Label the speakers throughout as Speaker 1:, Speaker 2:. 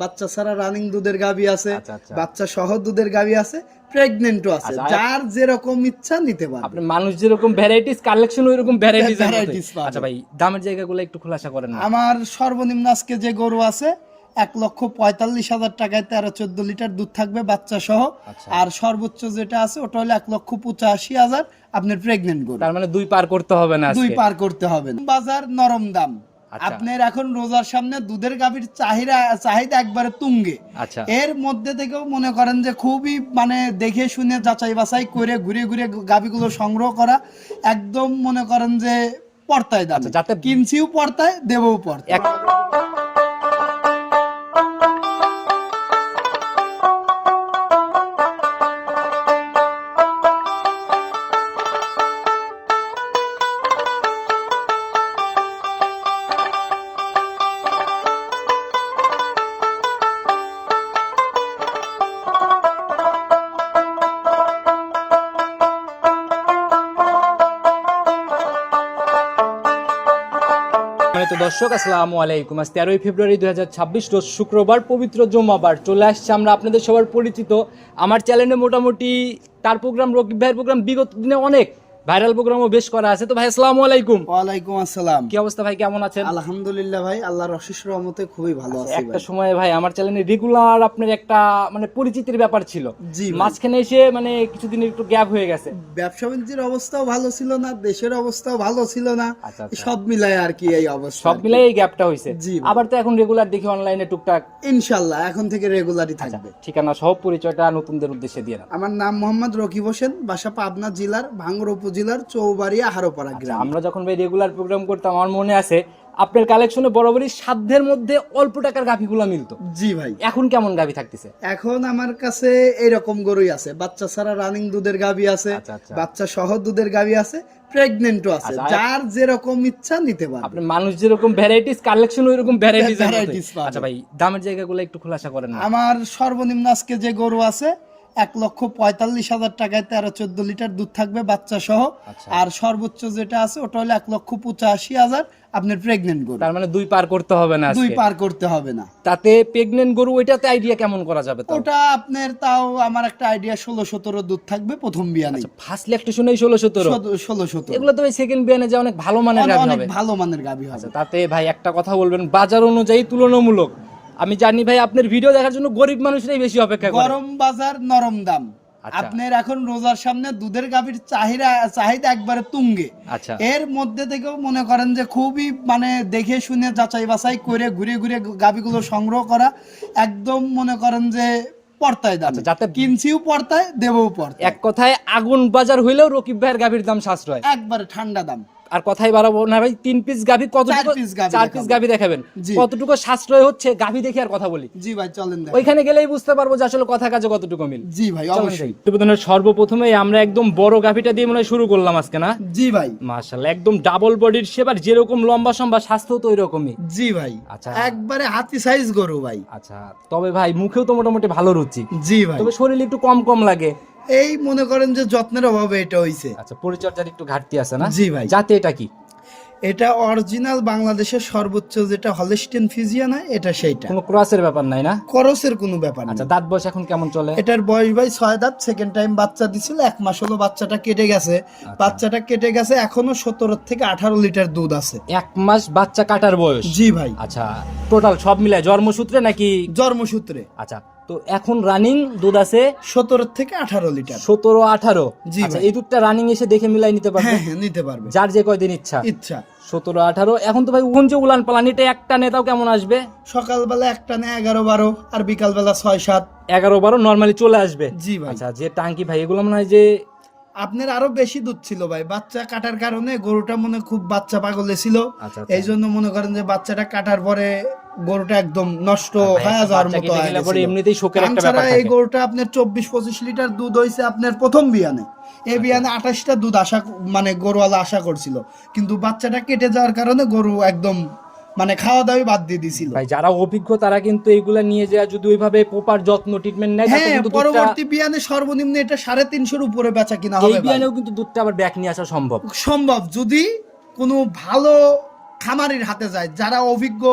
Speaker 1: বাচ্চা ছাড়া রানিং দুধের গাভী আছে,
Speaker 2: আচ্ছা।
Speaker 1: বাচ্চা সহ দুধের গাভী আছে, প্রেগনেন্টও আছে। যার যেরকম ইচ্ছা নিতে পারবে।
Speaker 2: আপনি মানুষ যেরকম ভ্যারাইটিস কালেকশন ওইরকম ভ্যারাইটিস
Speaker 1: পাবে।
Speaker 2: আচ্ছা ভাই, দামের জায়গাগুলো একটু খোলাসা করেন না।
Speaker 1: আমার সর্বনিম্ন আজকে যে গরু আছে 1,45,000 টাকায় 13-14 লিটার দুধ থাকবে বাচ্চা সহ। আর সর্বোচ্চ যেটা আছে ওটা হলো 1,85,000 আপনার প্রেগনেন্ট গরু।
Speaker 2: তার মানে দুই পার করতে হবে না,
Speaker 1: দুই পার করতে হবে না। বাজার নরম দাম। আপনার এখন রোজার সামনে দুধের গাভীর চাহিদা একবারে তুঙ্গে। এর মধ্যে থেকেও মনে করেন যে খুবই মানে দেখে শুনে যাচাই বাছাই করে ঘুরে ঘুরে গাভীগুলো সংগ্রহ করা, একদম মনে করেন যে পর্তায় দাম, যাতে কিনছিও পর্তায় দেবও পর্তায়।
Speaker 2: দর্শক আসসালামু আলাইকুম। আজ 13 ফেব্রুয়ারি 2026 রোজ শুক্রবার, পবিত্র জুমাবার। চলে আসছে আমরা আপনাদের সবার পরিচিত আমার চ্যানেলে মোটামুটি তার প্রোগ্রাম, রকিব ভাইয়ের প্রোগ্রাম বিগত দিনে অনেক ভাইরাল প্রোগ্রামও বেশ করা আছে। তো ভাই আসসালামু আলাইকুম।
Speaker 1: ওয়ালাইকুম আসসালাম।
Speaker 2: কি অবস্থা ভাই, কেমন আছেন?
Speaker 1: আলহামদুলিল্লাহ ভাই, আল্লাহর অশেষ রহমতে খুবই ভালো আছি।
Speaker 2: একটা সময় ভাই আমার চ্যানেলে রেগুলার আপনার একটা মানে পরিচিতির ব্যাপার ছিল, মাঝখানে এসে মানে কিছুদিন একটু গ্যাপ হয়ে গেছে।
Speaker 1: ব্যবসা বাণিজ্যের অবস্থাও ভালো ছিল না, দেশের অবস্থাও ভালো ছিল না, সব মিলায় আর কি এই অবস্থা,
Speaker 2: সব মিলায় এই গ্যাপটা হয়েছে। আবার তো এখন রেগুলার দেখি অনলাইনে টুকটাক,
Speaker 1: ইনশাআল্লাহ এখন থেকে রেগুলারই থাকবে।
Speaker 2: ঠিকানা সহ পরিচয়টা নতুনদের উদ্দেশ্যে দিয়ে দাও।
Speaker 1: আমার নাম মোহাম্মদ রকিব হোসেন, বাসা পাবনা জেলার ভাঙ্গুড়া উপজেলার চৌবাড়িয়া হারোপাড়া গ্রাম।
Speaker 2: আমরা যখন ভাই রেগুলার প্রোগ্রাম করতাম আমার মনে আছে আপনার কালেকশনে বরাবরই সাধ্যের মধ্যে অল্প টাকার গাভীগুলো মিলতো।
Speaker 1: জি ভাই।
Speaker 2: এখন কেমন গাভী থাকতেছে?
Speaker 1: এখন আমার কাছে এরকম গরুই আছে, বাচ্চা ছাড়া রানিং দুধের গাভী আছে, বাচ্চা সহ দুধের গাভী আছে, প্রেগনেন্টও আছে। যার যেরকম ইচ্ছা নিতে পারবে।
Speaker 2: আপনি মানুষ যেরকম ভ্যারাইটিস কালেকশন ওইরকম ভ্যারাইটিস পাবে। আচ্ছা ভাই, দামের জায়গাগুলো একটু খোলাসা করেন না।
Speaker 1: আমার সর্বনিম্ন আজকে যে গরু আছে 1,45,000 টাকায় 13-14 লিটার দুধ থাকবে বাচ্চা সহ। আর সর্বোচ্চ যেটা আছে ওটা হলো 1,85,000 আপনার প্রেগনেন্ট গরু।
Speaker 2: তার মানে দুই পার করতে হবে না,
Speaker 1: দুই পার করতে হবে না।
Speaker 2: তাতে প্রেগনেন্ট গরু ওইটাতে আইডিয়া কেমন করা যাবে?
Speaker 1: ওটা আপনার তাও আমার একটা আইডিয়া 16-17 দুধ থাকবে প্রথম বিয়ানে।
Speaker 2: ফার্স্ট ল্যাকটেশনেই 16-17। এগুলো তো ভাই সেকেন্ড বিয়ানে যে অনেক ভালো মানের গাভী হবে,
Speaker 1: অনেক ভালো মানের গাভী হবে।
Speaker 2: তাতে ভাই একটা কথা বলবেন, বাজার অনুযায়ী তুলনামূলক আমি জানি ভাই আপনার ভিডিও দেখার জন্য গরিব মানুষরাই বেশি অপেক্ষা করে।
Speaker 1: গরম বাজার নরম দাম। আপনার এখন রোজার সামনে দুধের গাভীর চাহিদা একবারে তুঙ্গে। এর মধ্যে থেকেও মনে করেন যে খুবই মানে দেখে শুনে যাচাই বাছাই করে ঘুরে ঘুরে গাভীগুলো সংগ্রহ করা, একদম মনে করেন যে পর্তায় দাম, যাতে কিনছিও পর্তায় দেবও পর্তায়।
Speaker 2: এক কথায় আগুন বাজার হইলেও রকিব ভাইয়ের গাভীর দাম সাশ্রয়,
Speaker 1: একবারে ঠান্ডা দাম।
Speaker 2: আর কথাই বাড়াবো না ভাই, 3 পিস গাভী কতটুকু, 4 পিস গাভী দেখাবেন কতটুকু সাশ্রয় হচ্ছে গাভী দেখে আর কথা বলি।
Speaker 1: জি ভাই চলেন,
Speaker 2: ওইখানে গেলেই বুঝতে পারবো যে আসলে কথা কাজে কতটুকু মিল।
Speaker 1: জি ভাই অবশ্যই।
Speaker 2: সর্বপ্রথমে আমরা একদম বড় গাভীটা দিয়ে মনে হয় শুরু করলাম আজকে, না?
Speaker 1: জি ভাই
Speaker 2: মাশাআল্লাহ, একদম ডাবল বডির শেপ, আর যেরকম লম্বা সম্বা স্বাস্থ্য তো ওইরকমই।
Speaker 1: জি ভাই। আচ্ছা, একবারে হাতি সাইজ গরু ভাই।
Speaker 2: আচ্ছা, তবে ভাই মুখেও তো মোটামুটি ভালো রুচি।
Speaker 1: জি ভাই।
Speaker 2: তবে শরীরে একটু কম কম লাগে,
Speaker 1: এই মনে করেন যে যত্নের অভাবে এটা হইছে।
Speaker 2: আচ্ছা, পরিচর্যার একটু ঘাটতি আছে না?
Speaker 1: জি ভাই।
Speaker 2: জাতে এটা কি?
Speaker 1: এটা অরিজিনাল বাংলাদেশের সর্বোচ্চ যেটা হলস্টিন ফ্রিজিয়ান হয়, এটা সেইটা।
Speaker 2: কোনো ক্রসের ব্যাপার নাই না?
Speaker 1: ক্রসের কোনো ব্যাপার না।
Speaker 2: আচ্ছা, দাঁত বয়স এখন কেমন চলে?
Speaker 1: এটার বয়স ভাই 6 দাঁত। সেকেন্ড টাইম বাচ্চা দিছিল, 1 মাস হলো বাচ্চাটা কেটে গেছে। বাচ্চাটা কেটে গেছে, এখনো 17 থেকে 18 লিটার দুধ আছে।
Speaker 2: 1 মাস বাচ্চা কাটার বয়স?
Speaker 1: জি ভাই।
Speaker 2: আচ্ছা, টোটাল সব মিলায় জন্মসূত্রে নাকি?
Speaker 1: জন্মসূত্রে।
Speaker 2: আচ্ছা, তো এখন রানিং দুধ আছে
Speaker 1: 17 থেকে 18 লিটার।
Speaker 2: 17-18।
Speaker 1: জি ভাই।
Speaker 2: এই দুধটা রানিং এসে দেখে মিলাই নিতে পারবে?
Speaker 1: হ্যাঁ নিতে পারবে,
Speaker 2: যার যে কয়দিন ইচ্ছা। 17-18। এখন তো ভাই যে উলান পালান, এটা একটা নেতাও কেমন আসবে?
Speaker 1: সকালবেলা একটা নে 11-12, আর বিকালবেলা 6-7।
Speaker 2: 11-12 নরমালি চলে আসবে।
Speaker 1: জি ভাই।
Speaker 2: আচ্ছা, যে টাঙ্কি ভাই এগুলো মনে হয় যে
Speaker 1: আপনার আরো বেশি দুধ ছিল ভাই, বাচ্চা কাটার কারণে গরুটা মনে খুব বাচ্চা পাগলে ছিল। এই জন্য মনে করেন যে বাচ্চাটা কাটার পরে গরুটা একদম নষ্ট হয়ে যাওয়ার মতো হয়ে গেছে।
Speaker 2: এমনিতেই শোকের একটা ব্যাপার থাকে।
Speaker 1: এই গরুটা আপনার 24-25 লিটার দুধ হইছে আপনার প্রথম বিয়ানে। এই বিয়ানে 28টা দুধ আশা মানে গরুওয়ালা আশা করছিল, কিন্তু বাচ্চাটা কেটে যাওয়ার কারণে গরু একদম মানে খাওয়া দাওয়া বাদ দিয়ে দিছিল।
Speaker 2: ভাই যারা অভিজ্ঞ তারা কিন্তু এইগুলা নিয়ে যায়, যদি ওইভাবে প্রপার যত্ন ট্রিটমেন্ট নেয়,
Speaker 1: তাহলে কিন্তু পরবর্তী বিয়ানে সর্বনিম্ন এটা 350 উপরে বেচা কিনা হবে।
Speaker 2: এই বিয়ানেও কিন্তু দুধটা আবার ব্যাক নিয়ে আসা সম্ভব
Speaker 1: যদি কোনো ভালো খামারির হাতে যায়, যারা অভিজ্ঞ,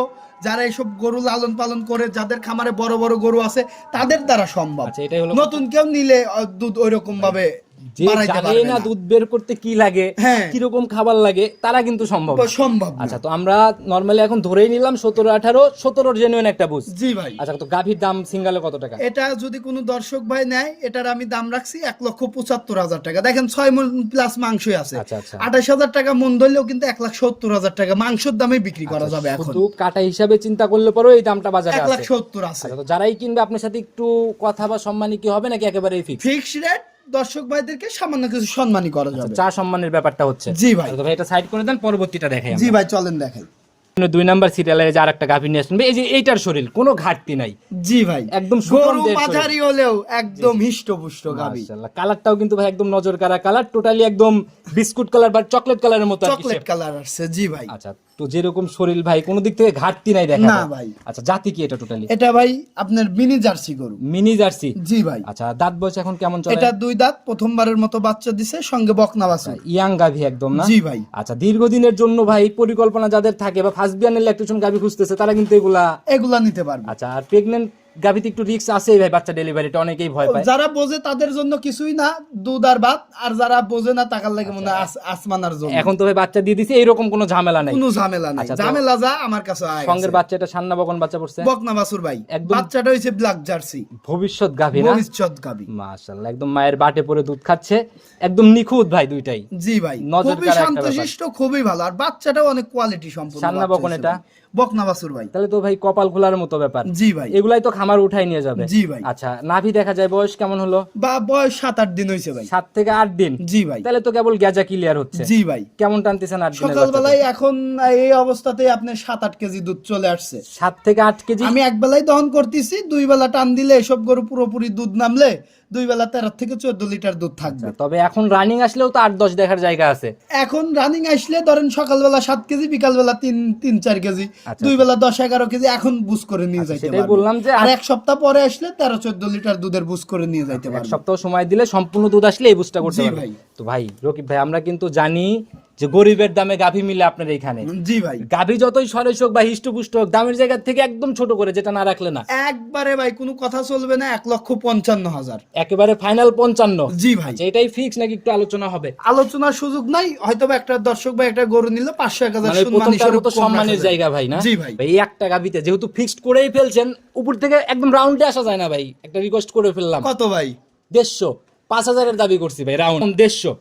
Speaker 1: যারা এইসব গরু লালন পালন করে, যাদের খামারে বড় বড় গরু আছে, তাদের দ্বারা সম্ভব।
Speaker 2: আচ্ছা, এটাই হলো
Speaker 1: নতুন কেউ নিলে দুধ ওইরকম ভাবে
Speaker 2: যে জানে না দুধ বের করতে কি লাগে, কিরকম খাবার লাগে, তারা কিন্তু সম্ভব। আচ্ছা, তো আমরা নরমালি এখন ধরেই নিলাম 17-18 জেনুইন একটা বুঝ।
Speaker 1: জি ভাই।
Speaker 2: আচ্ছা, তো গাভীর দাম সিঙ্গেলে কত টাকা?
Speaker 1: এটা যদি কোনো দর্শক ভাই নেয়, এটার আমি দাম রাখছি 1,75,000 টাকা। দেখেন 6 মণ প্লাস মাংসই আছে। 28,000 টাকা মন ধরলেও কিন্তু 1,70,000 টাকা মাংসের দামে বিক্রি করা যাবে। এখন
Speaker 2: শুধু কাটা হিসাবে চিন্তা করলে পরেও এই দামটা বাজারে আছে
Speaker 1: 1,70,000 আছে।
Speaker 2: তো যারাই কিনবে আপনার সাথে একটু কথা বা সম্মানী কি হবে নাকি একেবারে
Speaker 1: ফিক্স রেট? দর্শক ভাইদেরকে সামান্য কিছু সম্মানই করা যাবে।
Speaker 2: চা সম্মানের ব্যাপারটা হচ্ছে।
Speaker 1: জি ভাই।
Speaker 2: তো ভাই এটা সাইড করে দেন, পরবর্তীটা দেখাই।
Speaker 1: জি ভাই, চলেন দেখাই।
Speaker 2: 2 নাম্বার সিরিয়ালে যে আরেকটা গাভী নিয়ে আসবেন, এই যে এইটার শরীর কোনো ঘাটতি নাই।
Speaker 1: জি ভাই,
Speaker 2: একদম
Speaker 1: গরু মাঝারি হলেও একদম হিষ্টপুষ্ট গাভী।
Speaker 2: মাশাআল্লাহ, কালারটাও কিন্তু ভাই একদম নজর কাড়া কালার, টোটালি একদম বিস্কুট কালার বা চকলেট কালারের মতো।
Speaker 1: চকলেট কালার আসছে। জি ভাই।
Speaker 2: আচ্ছা, তো যেরকম শরীর ভাই কোনো দিক থেকে ঘাটতি নাই দেখা
Speaker 1: না ভাই।
Speaker 2: আচ্ছা, জাতি কি এটা টোটালি?
Speaker 1: এটা ভাই আপনার মিনি জার্সি গরু।
Speaker 2: Mini jersey?
Speaker 1: জি ভাই।
Speaker 2: আচ্ছা, দাঁত বয়স এখন কেমন চলে?
Speaker 1: এটা 2 দাঁত, প্রথমবারের মতো বাচ্চা দিছে, সঙ্গে বকনা বাছুর।
Speaker 2: ইয়াং গাভী একদম না?
Speaker 1: জি ভাই।
Speaker 2: আচ্ছা, দীর্ঘদিনের জন্য ভাই পরিকল্পনা যাদের থাকে বা ফার্স্ট বিয়ানের ল্যাকটেশন গাভী খুঁজতেছে, তারা কিন্তু এগুলা নিতে পারবে। আচ্ছা, আর প্রেগন্যান্ট গাভীতে একটু রিস্ক আছে ভাই, বাচ্চা ডেলিভারিটা অনেকেই ভয় পায়।
Speaker 1: যারা বোঝে তাদের জন্য কিছুই না, দুধ আর ভাত। আর যারা বোঝে না তাকার লাগে মনে আসমানার জন্য।
Speaker 2: এখন তো ভাই বাচ্চা দিয়ে দিছে, এইরকম কোনো ঝামেলা নাই?
Speaker 1: কোনো ঝামেলা নাই। ঝামেলা যা আমার কাছে আয়।
Speaker 2: সঙ্গের বাচ্চাটা সান্না বকন বাচ্চা পড়ছে,
Speaker 1: বকনা বাছুর ভাই। বাচ্চাটা হইছে ব্ল্যাক জার্সি,
Speaker 2: ভবিষ্যৎ গাভী না?
Speaker 1: ভবিষ্যৎ গাভী।
Speaker 2: মাশাআল্লাহ, একদম মায়ের বাটে পড়ে দুধ খাচ্ছে, একদম নিখুঁত ভাই দুইটাই।
Speaker 1: জি ভাই, খুবই শান্তশিষ্ট, খুবই ভালো। আর বাচ্চাটাও অনেক কোয়ালিটি সম্পন্ন।
Speaker 2: সান্না বকন এটা
Speaker 1: বকনা বাছুর ভাই।
Speaker 2: তাহলে তো ভাই কপাল খোলার মতো ব্যাপার।
Speaker 1: জি ভাই।
Speaker 2: এগুলাই তো খামার উঠাই নিয়ে যাবে।
Speaker 1: জি ভাই।
Speaker 2: আচ্ছা, নাভি দেখা যায় বয়স কেমন হলো?
Speaker 1: বা বয়স 7-8 দিন হইছে ভাই।
Speaker 2: 7 থেকে 8 দিন?
Speaker 1: জি ভাই।
Speaker 2: তাহলে তো কেবল গেজা ক্লিয়ার হচ্ছে।
Speaker 1: জি ভাই।
Speaker 2: কেমন টানতেছেন 8 দিনের?
Speaker 1: সকালবেলায় এখন এই অবস্থাতেই আপনার 7-8 কেজি দুধ চলে আসছে।
Speaker 2: 7 থেকে 8 কেজি?
Speaker 1: আমি এক বেলায় দহন করতেছি, 2 বেলা টান দিলে এসব গরু পুরোপুরি দুধ নামলে 2 বেলা 13 থেকে 14 লিটার দুধ থাকবে।
Speaker 2: তবে এখন রানিং আসলেও তো 8-10 দেখার জায়গা আছে।
Speaker 1: এখন রানিং আসলে ধরেন সকালবেলা 7 কেজি, বিকালবেলা 3-4 কেজি, 2 বেলা 10-11 কেজি এখন বুঝ করে নিয়ে যাইতে পারবে।
Speaker 2: সেটাই বললাম যে
Speaker 1: আর এক সপ্তাহ পরে আসলে 13-14 লিটার দুধের বুঝ করে নিয়ে যাইতে পারবে।
Speaker 2: এক সপ্তাহ সময় দিলে সম্পূর্ণ দুধ আসলে এই বুঝটা করতে পারবে। তো ভাই রকিব ভাই, আমরা কিন্তু জানি যে গরিবের দামে গাভী মিলে আপনার এইখানে।
Speaker 1: জি ভাই।
Speaker 2: গাভী যতই সরেস হোক বা হিষ্টপুষ্ট হোক, দামের জায়গা থেকে একদম ছোট করে, যেটা না রাখলে না।
Speaker 1: একবারে ভাই কোনো কথা চলবে না, 1,55,000
Speaker 2: একেবারে ফাইনাল 55?
Speaker 1: জি ভাই।
Speaker 2: এটাই ফিক্স নাকি একটু আলোচনা হবে?
Speaker 1: আলোচনার সুযোগ নাই, হয়তো একটা দর্শক ভাই একটা গরু নিল 500-1000
Speaker 2: সম্মানের জায়গা ভাই না?
Speaker 1: জি ভাই।
Speaker 2: এই একটা গাভীতে যেহেতু ফিক্সড করেই ফেলছেন, উপর থেকে একদম রাউন্ডে আসা যায় না ভাই, একটা রিকোয়েস্ট করে ফেললাম।
Speaker 1: কত ভাই?
Speaker 2: 150, 5,000 এর দাবি করছি ভাই, রাউন্ড 150।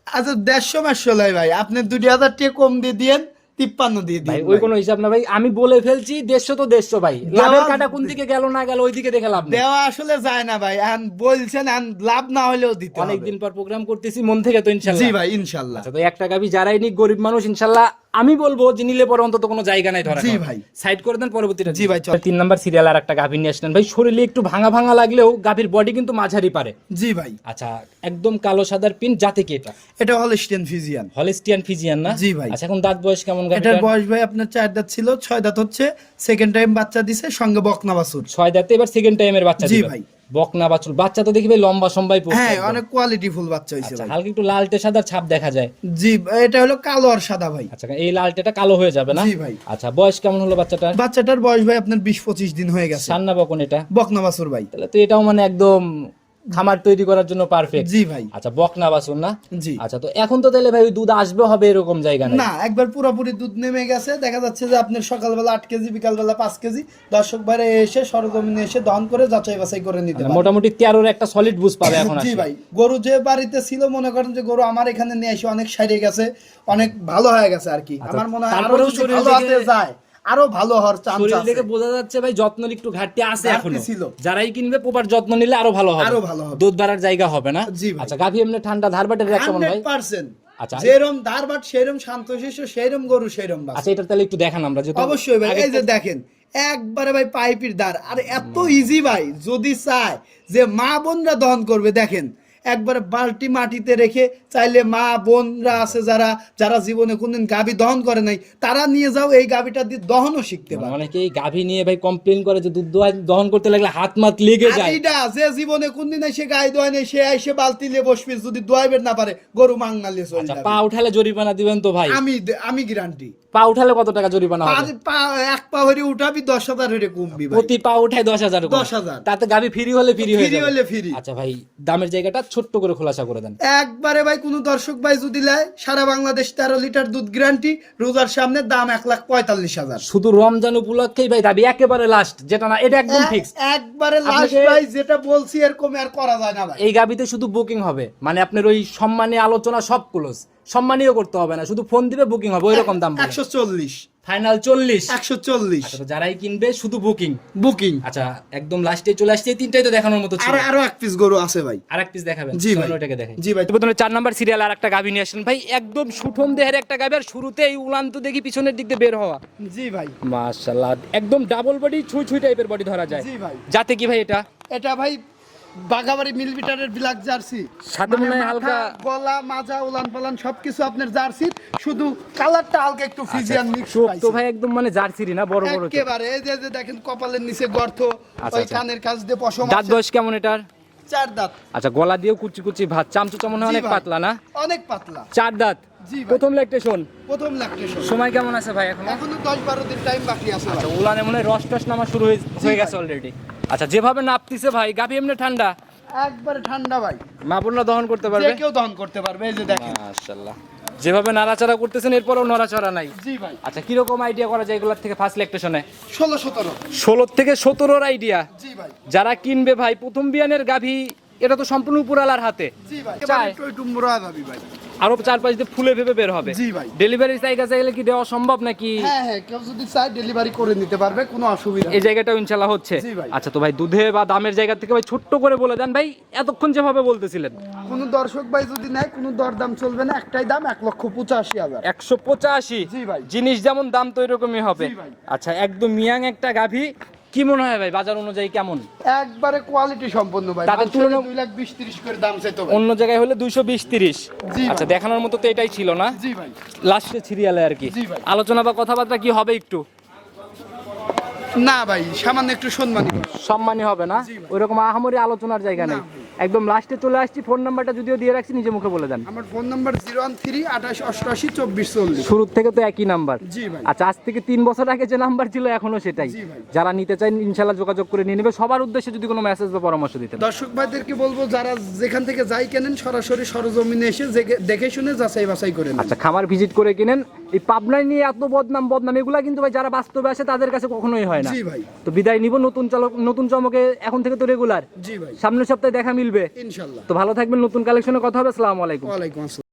Speaker 1: আচ্ছা 150 লাই ভাই, আপনি 2,000 টাকা কম দিয়ে দিয়েন, 53 দিয়ে দিন
Speaker 2: ভাই। ওই কোনো হিসাব না ভাই, আমি বলে ফেলছি 150 তো 150 ভাই। লাভের কাটা কোন দিকে গেল না গেল ওই দিকে দেখে লাভ নেই।
Speaker 1: দেওয়া আসলে যায় না ভাই, এখন বলছেন এখন লাভ না হলেও দিতে হবে।
Speaker 2: অনেকদিন পর প্রোগ্রাম করতেছি মন থেকে, তো ইনশাআল্লাহ।
Speaker 1: জি ভাই, ইনশাআল্লাহ।
Speaker 2: আচ্ছা, তো একটা গাভী যারাই নিক, গরিব মানুষ, ইনশাআল্লাহ আমি বলবো যে নিলে পরে অন্তত কোনো জায়গা নাই ধরা।
Speaker 1: জি ভাই।
Speaker 2: সাইড করে দেন, পরবর্তীটা।
Speaker 1: জি ভাই।
Speaker 2: 3 নাম্বার সিরিয়াল আর একটা গাভী নিয়ে আসলেন ভাই, শরীরে একটু ভাঙা ভাঙা লাগলেও গাভীর বডি কিন্তু মাঝারি পারে।
Speaker 1: জি ভাই।
Speaker 2: আচ্ছা, একদম কালো সাদার পিন, জাতে কি এটা?
Speaker 1: এটা হলস্টিয়ান ফিজিয়ান।
Speaker 2: হলস্টিয়ান ফিজিয়ান না?
Speaker 1: জি ভাই।
Speaker 2: আচ্ছা, এখন দাঁত বয়স কেমন গাভীর?
Speaker 1: এটার বয়স ভাই আপনার 4 দাঁত ছিল, 6 দাঁত হচ্ছে, সেকেন্ড টাইম বাচ্চা দিছে, সঙ্গে বকনা বাছুর।
Speaker 2: 6 দাঁতে এবার সেকেন্ড টাইমের বাচ্চা দিবে।
Speaker 1: জি ভাই।
Speaker 2: বকনা বাছুর, বাচ্চা তো দেখি ভাই লম্বা সম্বাই পড়ছে।
Speaker 1: হ্যাঁ, অনেক কোয়ালিটি ফুল বাচ্চা হইছে ভাই।
Speaker 2: হালকা একটু লালটে সাদার ছাপ দেখা যায়।
Speaker 1: জি, এটা হলো কালো আর সাদা ভাই।
Speaker 2: আচ্ছা, এই লালটেটা কালো হয়ে যাবে না?
Speaker 1: জি ভাই।
Speaker 2: আচ্ছা, বয়স কেমন হলো বাচ্চাটার?
Speaker 1: বাচ্চাটার বয়স ভাই আপনার 20-25 দিন হয়ে গেছে।
Speaker 2: সান্না বকন এটা?
Speaker 1: বকনা বাছুর ভাই।
Speaker 2: তাহলে তো এটাও মানে একদম খামার তৈরি করার জন্য পারফেক্ট।
Speaker 1: জি ভাই।
Speaker 2: আচ্ছা, বকনা বাছুর না?
Speaker 1: জি।
Speaker 2: আচ্ছা, তো এখন তো তাহলে ভাই দুধ আসবে হবে এরকম জায়গা নাই?
Speaker 1: না, একবার পুরোপুরি দুধ নেমে গেছে। দেখা যাচ্ছে যে আপনার সকালবেলা 8 কেজি, বিকালবেলা 5 কেজি। দর্শক বাইরে এসে সরজমিনে এসে দহন করে যাচাই বাছাই করে নিতে পারে।
Speaker 2: মোটামুটি 13 একটা সলিড বুঝ পাবে এখন।
Speaker 1: জি ভাই। গরু যে বাড়িতে ছিল, মনে করেন যে গরু আমার এখানে নিয়ে এসে অনেক সাইরে গেছে, অনেক ভালো হয়ে গেছে আর কি। আমার মনে হয় আরো যদি ভালো হতে যায়, আরো ভালো হওয়ার চান্স আছে।
Speaker 2: শরীর দেখে বোঝা যাচ্ছে ভাই যত্নের একটু ঘাটতি আছে এখনো। যারাই কিনবে প্রপার যত্ন নিলে আরো ভালো হবে,
Speaker 1: আরো ভালো হবে,
Speaker 2: দুধ বাড়ার জায়গা হবে না?
Speaker 1: জি ভাই।
Speaker 2: আচ্ছা, গাভী এমনি ঠান্ডা ধারবাটের রাখা মনে ভাই?
Speaker 1: 100%।
Speaker 2: আচ্ছা,
Speaker 1: যেরকম ধারবাট সেরকম শান্তশিষ্ট, সেরকম গরু সেরকম বাস।
Speaker 2: আচ্ছা, এটা তাহলে একটু দেখান আমরা।
Speaker 1: অবশ্যই ভাই, এই যে দেখেন একবারে ভাই পাইপির ধার, আর এত ইজি ভাই, যদি চায় যে মা বোনরা দহন করবে, দেখেন একবারে বালতি মাটিতে রেখে চাইলে মা বোনরা আছে যারা যারা জীবনে কোনদিন গাভী দহন করে নাই তারা নিয়ে যাও, এই গাভীটা দিয়ে দহনও শিখতে পারে।
Speaker 2: অনেকেই গাভী নিয়ে ভাই কমপ্লেন করে যে দুধ দহন করতে লাগলে হাত মাত লেগে যায়।
Speaker 1: এইটা যে জীবনে কোনদিন এসে গাই দোয় নাই সে এসে বালতি নিয়ে বসবে, যদি দোয়াইবের না পারে গরু মাংনালে চলে
Speaker 2: আচ্ছা,
Speaker 1: যাবে।
Speaker 2: পা উঠালে জরিমানা দিবেন তো ভাই?
Speaker 1: আমি গ্যারান্টি।
Speaker 2: পা উঠালে কত টাকা জরিমানা হবে?
Speaker 1: এক পা হরে উঠাবি 10,000 হরে কমবি ভাই।
Speaker 2: প্রতি পা উঠায় 10,000 করে।
Speaker 1: 10,000
Speaker 2: তাতে গাভী ফ্রি হলে ফ্রি হয়ে
Speaker 1: ফ্রি
Speaker 2: যাবে।
Speaker 1: হলে ফ্রি।
Speaker 2: আচ্ছা ভাই, দামের জায়গাটা ছোট্ট করে খোলাসা করে দেন
Speaker 1: একবারে ভাই। কোন দর্শক ভাই যদি লাই সারা বাংলাদেশ 13 লিটার দুধ গ্যারান্টি, রোজার সামনে দাম 1,45,000।
Speaker 2: শুধু রমজান উপলক্ষেই ভাই দাবি একেবারে লাস্ট, যেটা না এটা একদম ফিক্স।
Speaker 1: একবারে লাস্ট ভাই, যেটা বলছি এরকম আর করা যায় না ভাই।
Speaker 2: এই গাবিতে শুধু বুকিং হবে, মানে আপনার ওই সম্মানী আলোচনা সব ক্লোজ, সম্মানীয় করতে হবে না, শুধু ফোন দিবে বুকিং হবে, ওই রকম দাম।
Speaker 1: 140
Speaker 2: ফাইনাল 40।
Speaker 1: 140।
Speaker 2: আচ্ছা, তো যারাই কিনবে শুধু বুকিং।
Speaker 1: আচ্ছা,
Speaker 2: একদম লাস্টে চলে আসছে, এই তিনটাই তো দেখানোর মতো ছিল।
Speaker 1: আরো এক পিস গরু আছে ভাই।
Speaker 2: আরেক পিস দেখাবেন?
Speaker 1: জি ভাই।
Speaker 2: ওটাকে দেখাই।
Speaker 1: জি ভাই।
Speaker 2: তবে 4 নাম্বার সিরিয়াল আর একটা গাভী নিয়ে আসেন ভাই, একদম সুঠম দেহের একটা গাভী, আর শুরুতে এই উলান তো দেখি পিছনের দিক দিয়ে বের হওয়া।
Speaker 1: জি ভাই।
Speaker 2: মাশাআল্লাহ, একদম ডাবল বডি, ছুঁই ছুঁই টাইপের বডি ধরা যায়।
Speaker 1: জি ভাই।
Speaker 2: যাতে কি ভাই
Speaker 1: এটা ভাই বাগাবাড়ি মিলবিটারের ব্ল্যাক জার্সি,
Speaker 2: সাথে মনে হয় হালকা
Speaker 1: গলা মাজা উলান পালান সবকিছু আপনার জার্সি, শুধু কালারটা হালকা একটু ফিজিয়ান মিক্স
Speaker 2: চোখ
Speaker 1: পাইছে।
Speaker 2: তো ভাই একদম মানে জার্সিরই না, বড় বড় চোখ।
Speaker 1: একেবারে এই যে দেখেন কপালের নিচে গর্ত,
Speaker 2: আচ্ছা,
Speaker 1: ওই কানের কাছ দিয়ে পশম
Speaker 2: দাঁত
Speaker 1: আছে।
Speaker 2: বয়স কেমন এটার?
Speaker 1: 4 দাঁত।
Speaker 2: আচ্ছা, গলা দিয়েও কুচি কুচি ভাত, চামচুচা মনে হয়
Speaker 1: জি
Speaker 2: অনেক
Speaker 1: ভাই।
Speaker 2: পাতলা না?
Speaker 1: অনেক পাতলা।
Speaker 2: 4 দাঁত।
Speaker 1: জি ভাই।
Speaker 2: প্রথম ল্যাকটেশন।
Speaker 1: প্রথম ল্যাকটেশন।
Speaker 2: সময় কেমন আছে ভাই এখন?
Speaker 1: এখনো 10-12 দিন টাইম বাকি আছে ভাই।
Speaker 2: আচ্ছা, উলানে মনে হয় রস টস নামা শুরু হয়ে গেছে অলরেডি। আচ্ছা, যেভাবে নাপতিছে ভাই, গাভী এমনি ঠান্ডা?
Speaker 1: একবারে ঠান্ডা ভাই,
Speaker 2: মা বোনরা দহন করতে
Speaker 1: যে
Speaker 2: পারবে?
Speaker 1: কেউ দহন করতে পারবে। এই যে দেখেন
Speaker 2: মাশাআল্লাহ, যেভাবে নাড়াচাড়া করতেছেন এরপরও নড়াচড়া নাই।
Speaker 1: জি ভাই।
Speaker 2: আচ্ছা, কিরকম আইডিয়া করা যায় এগুলোর থেকে ফার্স্ট ল্যাকটেশনে?
Speaker 1: 16-17।
Speaker 2: 16 থেকে 17-র আইডিয়া।
Speaker 1: জি ভাই।
Speaker 2: যারা কিনবে ভাই প্রথম বিয়ানের গাভী, এটা তো সম্পূর্ণ উপরালার হাতে।
Speaker 1: জি ভাই।
Speaker 2: চায়।
Speaker 1: একেবারে টুমরা যাবি ভাই।
Speaker 2: আরো 4-5 দিয়ে ফুলে ভেবে বের হবে।
Speaker 1: জি ভাই।
Speaker 2: ডেলিভারি জায়গা চাইলে কি দেওয়া সম্ভব নাকি?
Speaker 1: হ্যাঁ, কেউ যদি চায় ডেলিভারি করে নিতে পারবে, কোনো অসুবিধা
Speaker 2: এই জায়গাটাও ইনশাআল্লাহ হচ্ছে।
Speaker 1: জি ভাই।
Speaker 2: আচ্ছা, তো ভাই দুধে বা দামের জায়গা থেকে ভাই ছোট্ট করে বলে দেন ভাই, এতক্ষণ যেভাবে বলতেছিলেন।
Speaker 1: কোনো দর্শক ভাই যদি নেয় কোনো দরদাম চলবে না, একটাই দাম 1,85,000।
Speaker 2: 185।
Speaker 1: জি ভাই।
Speaker 2: জিনিস যেমন দাম তো এরকমই হবে।
Speaker 1: জি ভাই।
Speaker 2: আচ্ছা, একদম মিয়াং একটা গাভী, কি মনে হয় ভাই বাজার অনুযায়ী কেমন?
Speaker 1: একবারে কোয়ালিটি সম্পন্ন ভাই।
Speaker 2: তাদের তুলনায়
Speaker 1: 2,20,30 করে দাম চাইতো ভাই।
Speaker 2: অন্য জায়গায় হলে 220-30।
Speaker 1: জি ভাই।
Speaker 2: আচ্ছা, দেখানোর মতো তো এটাই ছিল না?
Speaker 1: জি ভাই।
Speaker 2: লাস্টে সিরিয়ালে আর কি
Speaker 1: জি ভাই।
Speaker 2: আলোচনা বা কথাবার্তা কি হবে একটু?
Speaker 1: না ভাই, সামান্য একটু সম্মানী।
Speaker 2: সম্মানী হবে না,
Speaker 1: জি ভাই।
Speaker 2: ওইরকম আহামরি আলোচনার জায়গা নেই। একদম লাস্টে চলে আসছি, ফোন নাম্বারটা যদিও দিয়ে রাখছি, নিজে মুখে বলে দেন।
Speaker 1: আমার ফোন নাম্বার 013-2888-2440।
Speaker 2: শুরুর থেকে তো একই নাম্বার।
Speaker 1: জি ভাই।
Speaker 2: আচ্ছা, আজ থেকে 3 বছর আগে যে নাম্বার ছিল এখনো সেটাই।
Speaker 1: জি ভাই।
Speaker 2: যারা নিতে চান ইনশাআল্লাহ যোগাযোগ করে নিয়ে নেবে। সবার উদ্দেশ্যে যদি কোনো মেসেজ বা পরামর্শ দিতেন?
Speaker 1: দর্শক ভাইদেরকে বলবো যারা যেখান থেকে যাই কেনেন সরাসরি সরজমিনে এসে দেখে শুনে যাচাই বাছাই করে নেন।
Speaker 2: আচ্ছা, খামার ভিজিট করে কিনেন। এই পাবনায় নিয়ে এত বদনাম এগুলা কিন্তু ভাই যারা বাস্তবে আসে তাদের কাছে কখনোই হয় না।
Speaker 1: জি ভাই।
Speaker 2: তো বিদায় নিব, নতুন চমকে এখন থেকে তো রেগুলার।
Speaker 1: জি ভাই।
Speaker 2: সামনের সপ্তাহে দেখা মিলবে
Speaker 1: ইনশাআল্লাহ।
Speaker 2: তো ভালো থাকবেন, নতুন কালেকশনে কথা হবে। আসসালামু আলাইকুম।
Speaker 1: ওয়ালাইকুম আসসালাম।